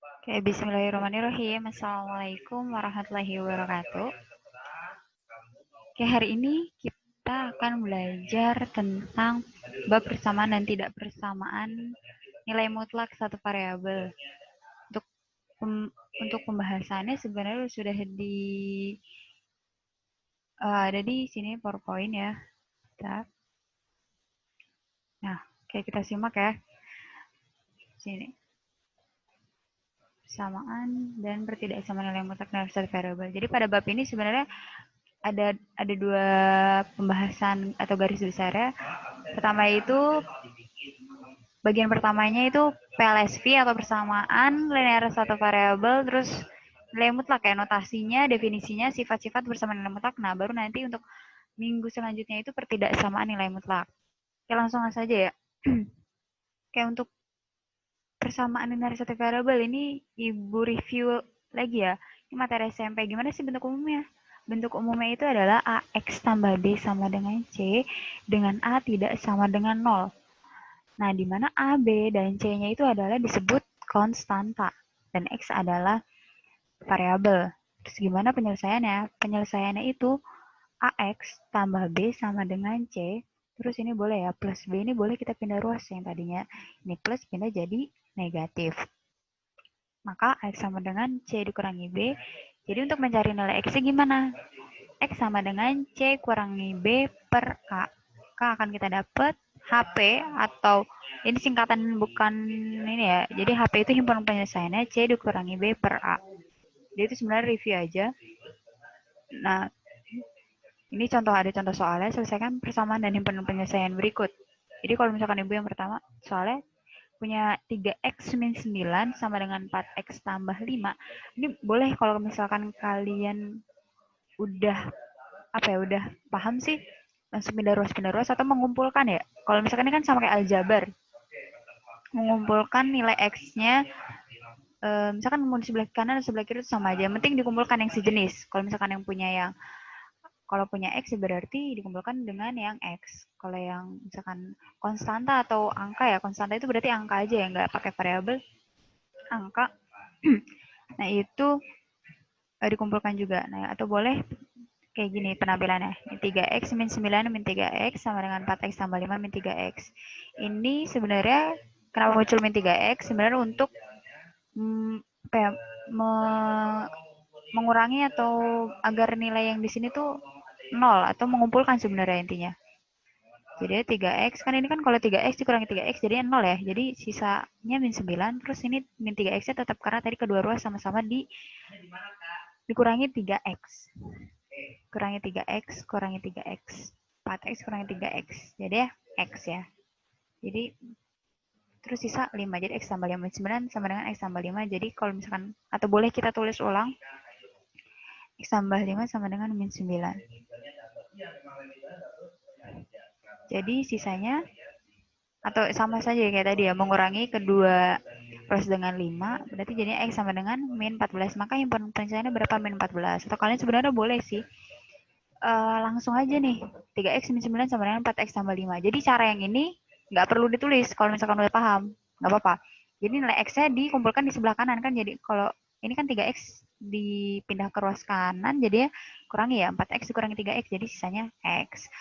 Oke, bismillahirrahmanirrahim. Assalamualaikum warahmatullahi wabarakatuh. Oke, hari ini kita akan belajar tentang bab persamaan dan tidak persamaan nilai mutlak satu variabel. Untuk untuk pembahasannya sebenarnya sudah ada di sini PowerPoint ya. Nah, oke kita simak ya. Sini. Persamaan dan pertidaksamaan nilai mutlak dalam satu variabel. Jadi pada bab ini sebenarnya ada dua pembahasan atau garis besar ya. Pertama itu bagian pertamanya itu PLSV atau persamaan linear satu variabel, terus nilai mutlak ya, notasinya, definisinya, sifat-sifat bersamaan nilai mutlak. Nah, baru nanti untuk minggu selanjutnya itu pertidaksamaan nilai mutlak. Oke, langsung saja ya. Kayak untuk persamaan linear satu variabel ini Ibu review lagi ya. Ini materi SMP. Gimana sih bentuk umumnya? Bentuk umumnya itu adalah AX tambah B sama dengan C dengan A tidak sama dengan 0. Nah, di mana A, B, dan C-nya itu adalah disebut konstanta. Dan X adalah variabel. Terus gimana penyelesaiannya? Penyelesaiannya itu AX tambah B sama dengan C. Terus ini boleh ya, plus B ini boleh kita pindah ruas yang tadinya. Ini plus pindah jadi negatif. Maka X sama dengan C dikurangi B. Jadi untuk mencari nilai X-nya gimana? X sama dengan C kurangi B per A. Maka akan kita dapat HP atau ini singkatan bukan ini ya. Jadi HP itu himpunan penyelesaiannya C dikurangi B per A. Jadi itu sebenarnya review aja. Nah, ini ada contoh soalnya, selesaikan persamaan dan himpunan penyelesaian berikut. Jadi kalau misalkan Ibu yang pertama, soalnya punya 3x min 9 sama dengan 4x tambah 5. Ini boleh kalau misalkan kalian udah udah paham sih langsung pindah ruas atau mengumpulkan ya. Kalau misalkan ini kan sama kayak aljabar. Mengumpulkan nilai x-nya misalkan mau di sebelah kanan dan sebelah kiri itu sama aja. Yang penting dikumpulkan yang sejenis. Kalau punya X berarti dikumpulkan dengan yang X. Kalau yang misalkan konstanta atau angka ya, konstanta itu berarti angka aja ya, nggak pakai variabel, angka. Nah, itu dikumpulkan juga. Nah, atau boleh kayak gini penampilannya. 3x min 9 min 3x sama dengan 4x tambah 5 min 3x. Ini sebenarnya kenapa muncul min 3x? Sebenarnya untuk apa ya, mengurangi atau agar nilai yang di sini tuh 0 atau mengumpulkan sebenarnya intinya. Jadi 3x kan ini kan kalau 3x dikurangi 3x jadi 0 ya. Jadi sisanya min 9 terus ini min 3x-nya tetap karena tadi kedua ruas sama-sama dikurangi 3x. Kurangi 3x, kurangi 3x. 4x kurangi 3x. Jadi ya x ya. Jadi terus sisa 5. Jadi x tambah 5 min 9 sama dengan x tambah 5. Jadi kalau misalkan atau boleh kita tulis ulang x tambah 5 sama dengan min 9. Jadi sisanya atau sama saja kayak tadi ya, mengurangi kedua plus dengan 5, berarti jadinya X sama dengan min 14. Maka himpunan penyelesaiannya berapa? Min 14. Atau kalian sebenarnya boleh sih langsung aja nih, 3X min 9 sama dengan 4X tambah 5. Jadi cara yang ini nggak perlu ditulis kalau misalkan udah paham, nggak apa-apa. Jadi nilai X-nya dikumpulkan di sebelah kanan kan, jadi kalau ini kan 3X dipindah ke ruas kanan, jadi ya kurangi ya, 4X dikurangi 3X, jadi sisanya X.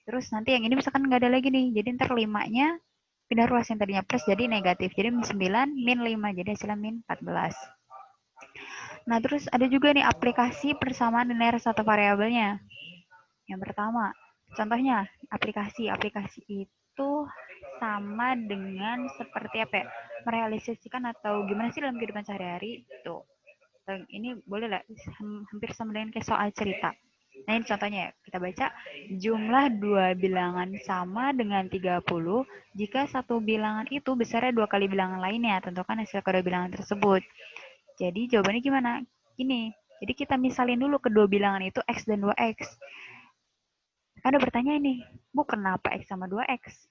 Terus nanti yang ini misalkan nggak ada lagi nih, jadi ntar 5-nya pindah ruas yang tadinya plus jadi negatif. Jadi min 9 min 5 jadi hasilnya min 14. Nah, terus ada juga nih aplikasi persamaan linear satu variabelnya. Yang pertama, contohnya aplikasi. Aplikasi itu sama dengan seperti apa ya? Merealisasikan atau gimana sih dalam kehidupan sehari-hari? Tuh. Ini boleh lah hampir sama dengan kayak soal cerita. Nah, ini contohnya ya. Kita baca jumlah dua bilangan sama dengan 30 jika satu bilangan itu besarnya 2 kali bilangan lainnya. Tentukan hasil kedua bilangan tersebut. Jadi jawabannya gimana? Gini. Jadi kita misalin dulu kedua bilangan itu X dan 2X. Ada bertanya ini, Bu, kenapa X sama 2X?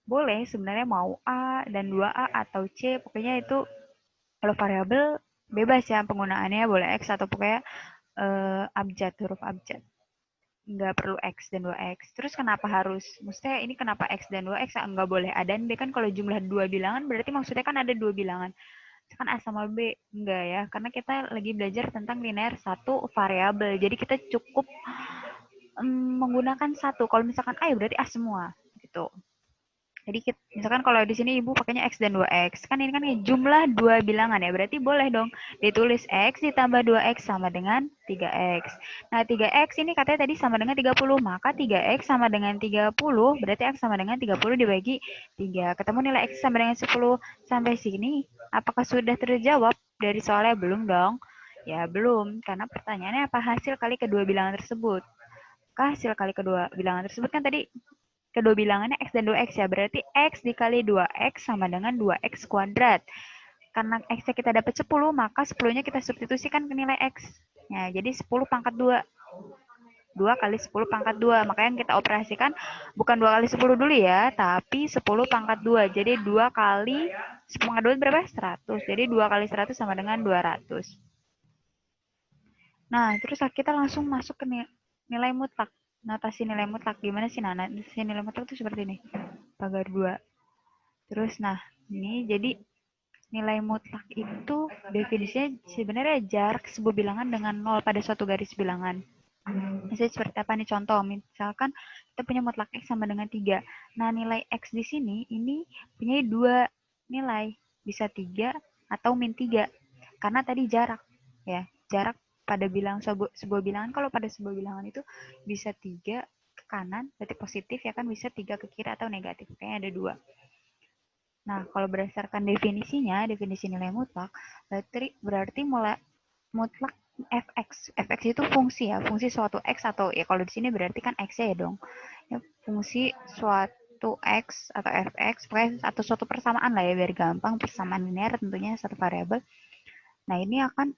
Boleh sebenarnya mau A dan 2A atau C. Pokoknya itu kalau variabel bebas ya penggunaannya, boleh X atau pokoknya abjad, huruf abjad. Nggak perlu X dan 2X. Terus kenapa harus, maksudnya ini kenapa X dan 2X nggak boleh A dan B? Kan kalau jumlah dua bilangan berarti maksudnya kan ada dua bilangan. Misalkan A sama B, enggak ya, karena kita lagi belajar tentang linear satu variabel. Jadi kita cukup menggunakan satu. Kalau misalkan A ya berarti A semua gitu. Jadi misalkan kalau di sini ibu pakainya X dan 2X. Kan ini kan jumlah dua bilangan ya. Berarti boleh dong ditulis X ditambah 2X sama dengan 3X. Nah 3X ini katanya tadi sama dengan 30. Maka 3X sama dengan 30. Berarti X sama dengan 30 dibagi 3. Ketemu nilai X sama dengan 10. Sampai sini apakah sudah terjawab dari soalnya? Belum dong. Ya belum. Karena pertanyaannya apa hasil kali kedua bilangan tersebut. Hasil kali kedua bilangan tersebut kan tadi kedua bilangannya X dan 2X ya. Berarti X dikali 2X sama dengan 2X kuadrat. Karena X-nya kita dapat 10, maka 10-nya kita substitusikan ke nilai X. Ya, jadi 10 pangkat 2. 2 kali 10 pangkat 2. Makanya yang kita operasikan bukan 2 kali 10 dulu ya, tapi 10 pangkat 2. Jadi 2 kali 10 pangkat 2 berapa? 100. Jadi 2 kali 100 sama dengan 200. Nah, terus kita langsung masuk ke nilai mutlak. Notasi nilai mutlak. Gimana sih, Nana? Notasi nilai mutlak itu seperti ini. Pagar 2. Terus, nah, ini jadi nilai mutlak itu definisinya sebenarnya jarak sebuah bilangan dengan nol pada suatu garis bilangan. Misalnya seperti apa nih contoh, misalkan kita punya mutlak X sama dengan 3. Nah, nilai X di sini ini punya dua nilai, bisa 3 atau min 3. Karena tadi jarak, ya, jarak pada sebuah bilangan, kalau pada sebuah bilangan itu bisa 3 ke kanan, berarti positif ya kan, bisa 3 ke kiri atau negatif, kayaknya ada 2. Nah, kalau berdasarkan definisinya, definisi nilai mutlak, berarti mutlak fx. Fx itu fungsi ya, fungsi suatu x atau ya kalau di sini berarti kan x ya dong. Ya, fungsi suatu x atau fx, atau suatu persamaan lah ya biar gampang, persamaan linear tentunya satu variabel. Nah, ini akan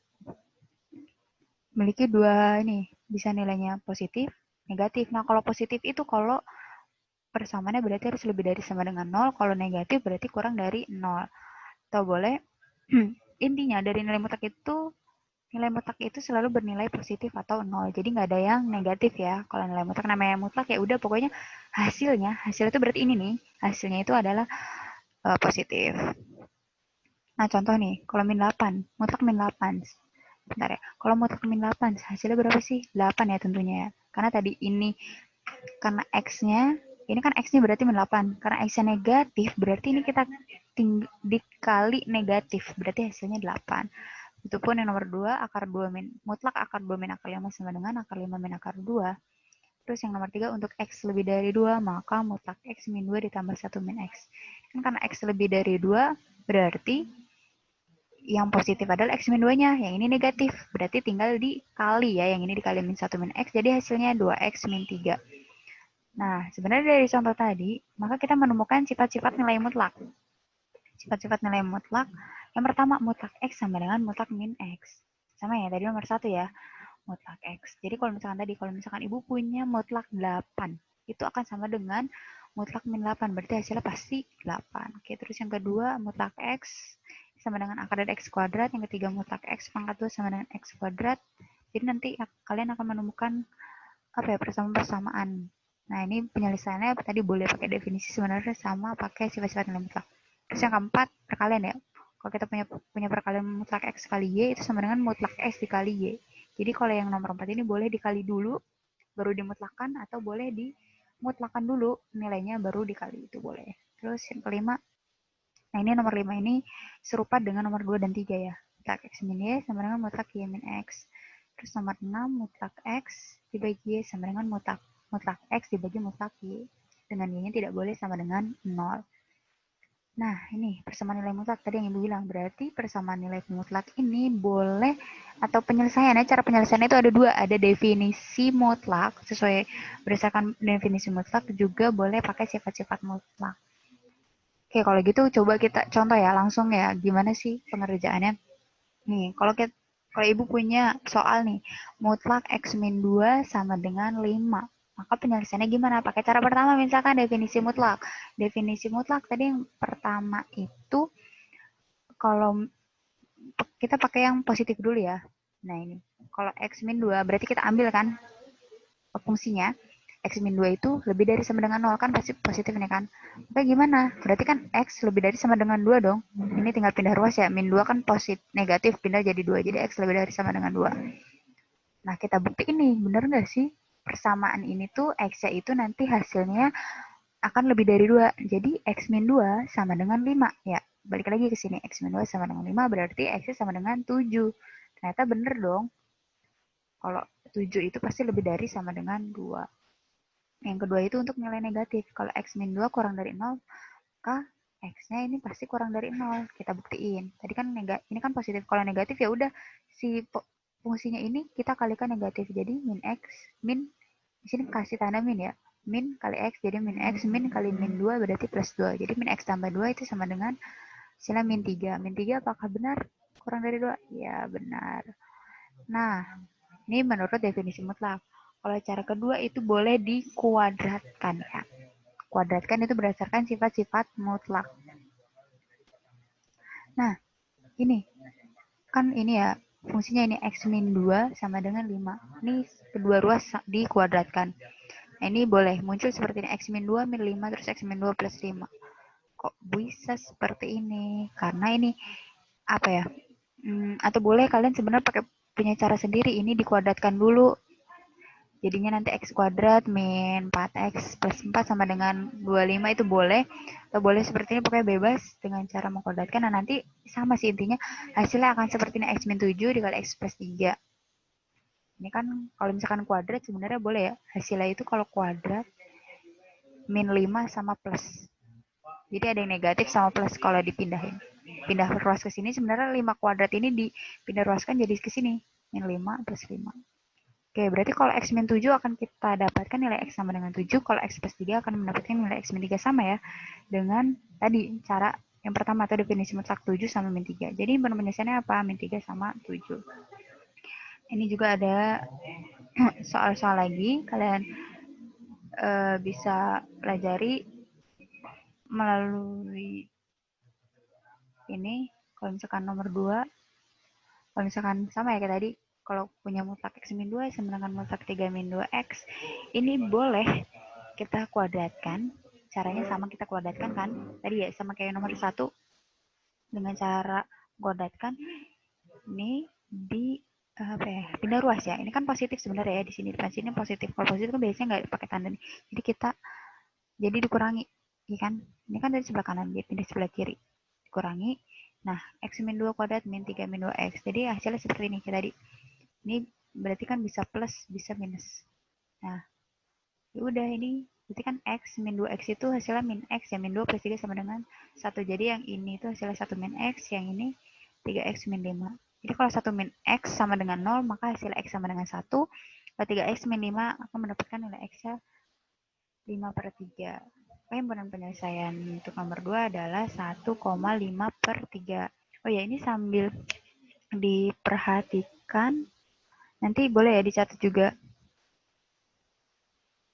memiliki dua ini, bisa nilainya positif, negatif. Nah, kalau positif itu kalau persamaannya berarti harus lebih dari sama dengan 0, kalau negatif berarti kurang dari 0. Atau boleh intinya dari nilai mutlak itu selalu bernilai positif atau 0. Jadi nggak ada yang negatif ya. Kalau nilai mutlak namanya mutlak ya udah pokoknya hasil itu berarti ini nih. Hasilnya itu adalah positif. Nah, contoh nih, kalau min 8, mutlak min 8. Bentar ya. Kalau mutlak min 8, hasilnya berapa sih? 8 ya tentunya ya. Karena tadi ini karena X-nya, ini kan X-nya berarti min 8. Karena X-nya negatif, berarti ini kita dikali negatif. Berarti hasilnya 8. Itu pun yang nomor 2, akar 2 min, mutlak akar 2 min akar 5 sama dengan akar 5 min akar 2. Terus yang nomor 3, untuk X lebih dari 2, maka mutlak X min 2 ditambah 1 min X. Kan karena X lebih dari 2, berarti yang positif adalah X min 2-nya, yang ini negatif. Berarti tinggal dikali ya, yang ini dikali min 1 min X, jadi hasilnya 2X min 3. Nah, sebenarnya dari contoh tadi, maka kita menemukan sifat-sifat nilai mutlak. Sifat-sifat nilai mutlak, yang pertama mutlak X sama dengan mutlak min X. Sama ya, tadi nomor 1 ya, mutlak X. Jadi kalau misalkan ibu punya mutlak 8, itu akan sama dengan mutlak min 8, berarti hasilnya pasti 8. Oke, terus yang kedua, mutlak X sama dengan akar dari X kuadrat. Yang ketiga, mutlak X pangkat 2 sama dengan X kuadrat. Jadi nanti kalian akan menemukan apa ya, persamaan-persamaan. Nah, ini penyelesaiannya tadi boleh pakai definisi sebenarnya sama pakai sifat-sifat nilai mutlak. Terus yang keempat, perkalian ya. Kalau kita punya perkalian mutlak X kali Y, itu sama dengan mutlak X dikali Y. Jadi kalau yang nomor 4 ini boleh dikali dulu, baru dimutlakan, atau boleh dimutlakan dulu, nilainya baru dikali, itu boleh. Terus yang kelima, nah ini nomor 5 ini serupa dengan nomor 2 dan 3 ya. Mutlak X min Y sama dengan mutlak Y min X. Terus nomor 6, mutlak X dibagi Y sama dengan mutlak X dibagi mutlak Y. Dengan Y-nya tidak boleh sama dengan 0. Nah, ini persamaan nilai mutlak tadi yang Ibu bilang. Berarti persamaan nilai mutlak ini boleh, atau penyelesaiannya, cara penyelesaiannya itu ada dua. Ada definisi mutlak, sesuai berdasarkan definisi mutlak, juga boleh pakai sifat-sifat mutlak. Oke, kalau gitu coba kita contoh ya, langsung ya, gimana sih pengerjaannya. Nih, kalau Ibu punya soal nih, mutlak X min 2 sama dengan 5. Maka penyelesaiannya gimana? Pakai cara pertama, misalkan definisi mutlak. Definisi mutlak tadi yang pertama itu, kalau kita pakai yang positif dulu ya. Nah, ini. Kalau X min 2, berarti kita ambil kan fungsinya. X min 2 itu lebih dari sama dengan 0 kan pasti positif nih kan. Oke gimana? Berarti kan X lebih dari sama dengan 2 dong. Ini tinggal pindah ruas ya. Min 2 kan positif, negatif pindah jadi 2. Jadi X lebih dari sama dengan 2. Nah kita buktiin nih, bener nggak sih? Persamaan ini tuh X-nya itu nanti hasilnya akan lebih dari 2. Jadi X min 2 sama dengan 5. Ya, balik lagi ke sini. X min 2 sama dengan 5 berarti X sama dengan 7. Ternyata bener dong. Kalau 7 itu pasti lebih dari sama dengan 2. Yang kedua itu untuk nilai negatif. Kalau X min 2 kurang dari 0, maka X-nya ini pasti kurang dari 0. Kita buktiin. Tadi kan ini kan positif. Kalau negatif ya udah si fungsinya ini kita kalikan negatif. Jadi min X, min di sini kasih tanda min ya. Min kali X jadi min X, min kali min 2 berarti plus 2. Jadi min X tambah 2 itu sama dengan hasilnya min 3. Min 3 apakah benar? Kurang dari 2? Ya benar. Nah, ini menurut definisi mutlak. Kalau cara kedua itu boleh dikuadratkan ya. Kuadratkan itu berdasarkan sifat-sifat mutlak. Nah, ini kan ini ya fungsinya ini X min 2 sama dengan 5. Ini kedua ruas dikuadratkan. Nah, ini boleh muncul seperti ini X min 2 min 5 terus X min 2 plus 5. Kok bisa seperti ini? Karena ini apa ya? Atau boleh kalian sebenarnya pakai punya cara sendiri, ini dikuadratkan dulu. Jadinya nanti X kuadrat min 4X plus 4 sama dengan 25 itu boleh. Atau boleh seperti ini, pokoknya bebas dengan cara mengkuadratkan. Nah nanti sama sih intinya, hasilnya akan seperti ini X min 7 dikali X plus 3. Ini kan kalau misalkan kuadrat sebenarnya boleh ya. Hasilnya itu kalau kuadrat min 5 sama plus. Jadi ada yang negatif sama plus kalau dipindahin. Pindah ruas ke sini sebenarnya 5 kuadrat ini dipindah ruaskan jadi ke sini. Min 5 plus 5. Oke, berarti kalau X min 7 akan kita dapatkan nilai X sama dengan 7. Kalau X plus 3 akan mendapatkan nilai X min 3 sama ya. Dengan tadi cara yang pertama atau definisi mutlak 7 sama min 3. Jadi penulisannya apa? Min 3 sama 7. Ini juga ada soal-soal lagi. Kalian bisa pelajari melalui ini. Kalau misalkan nomor 2, kalau misalkan sama ya kayak tadi, kalau punya mutlak X min 2 sama dengan mutlak 3 min 2X, ini boleh kita kuadratkan. Caranya sama kita kuadratkan kan. Tadi ya sama kayak nomor 1 dengan cara kuadratkan. Ini di apa ya, pindah ruas ya. Ini kan positif sebenarnya ya, di sini depan sini positif. Kalau positif kan biasanya nggak pakai tanda nih. Jadi kita jadi dikurangi, ya kan? Ini kan dari sebelah kanan, dia pindah sebelah kiri. Dikurangi. Nah, X min 2 kuadrat min 3 min 2X. Jadi hasilnya seperti ini kayak tadi. Ini berarti kan bisa plus, bisa minus. Nah, ya udah ini berarti kan X min 2X itu hasilnya min X ya, min 2 plus 3 sama dengan 1. Jadi yang ini itu hasilnya 1 min X, yang ini 3X min 5. Jadi kalau 1 min X sama dengan 0, maka hasil X sama dengan 1. Kalau 3X min 5 akan mendapatkan nilai X-nya 5/3. Himpunan penyelesaian untuk nomor 2 adalah 1,5/3. Oh ya, ini sambil diperhatikan, nanti boleh ya dicatat juga.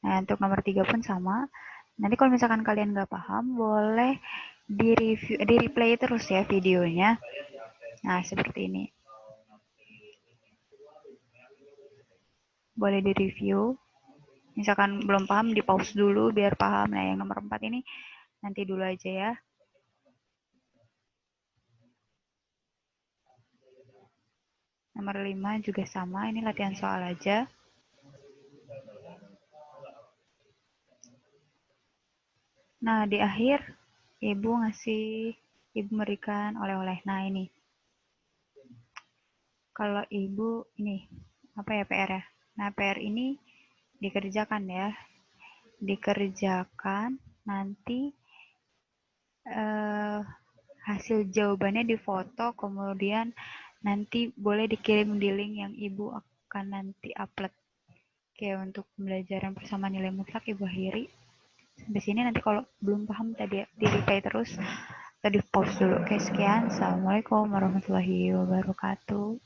Nah, untuk nomor 3 pun sama. Nanti kalau misalkan kalian nggak paham, boleh di replay terus ya videonya. Nah, seperti ini. Boleh di review. Misalkan belum paham, di pause dulu biar paham. Nah, yang nomor 4 ini nanti dulu aja ya. Nomor 5 juga sama, ini latihan soal aja. Nah, di akhir Ibu memberikan oleh-oleh. Nah, ini. Kalau Ibu ini apa ya PR ya? Nah, PR ini dikerjakan ya. Dikerjakan nanti hasil jawabannya difoto, kemudian nanti boleh dikirim di link yang Ibu akan nanti upload. Oke, untuk pembelajaran persamaan nilai mutlak Ibu akhiri. Sampai sini, nanti kalau belum paham tadi di replay terus atau di pause dulu. Oke, sekian. Assalamualaikum warahmatullahi wabarakatuh.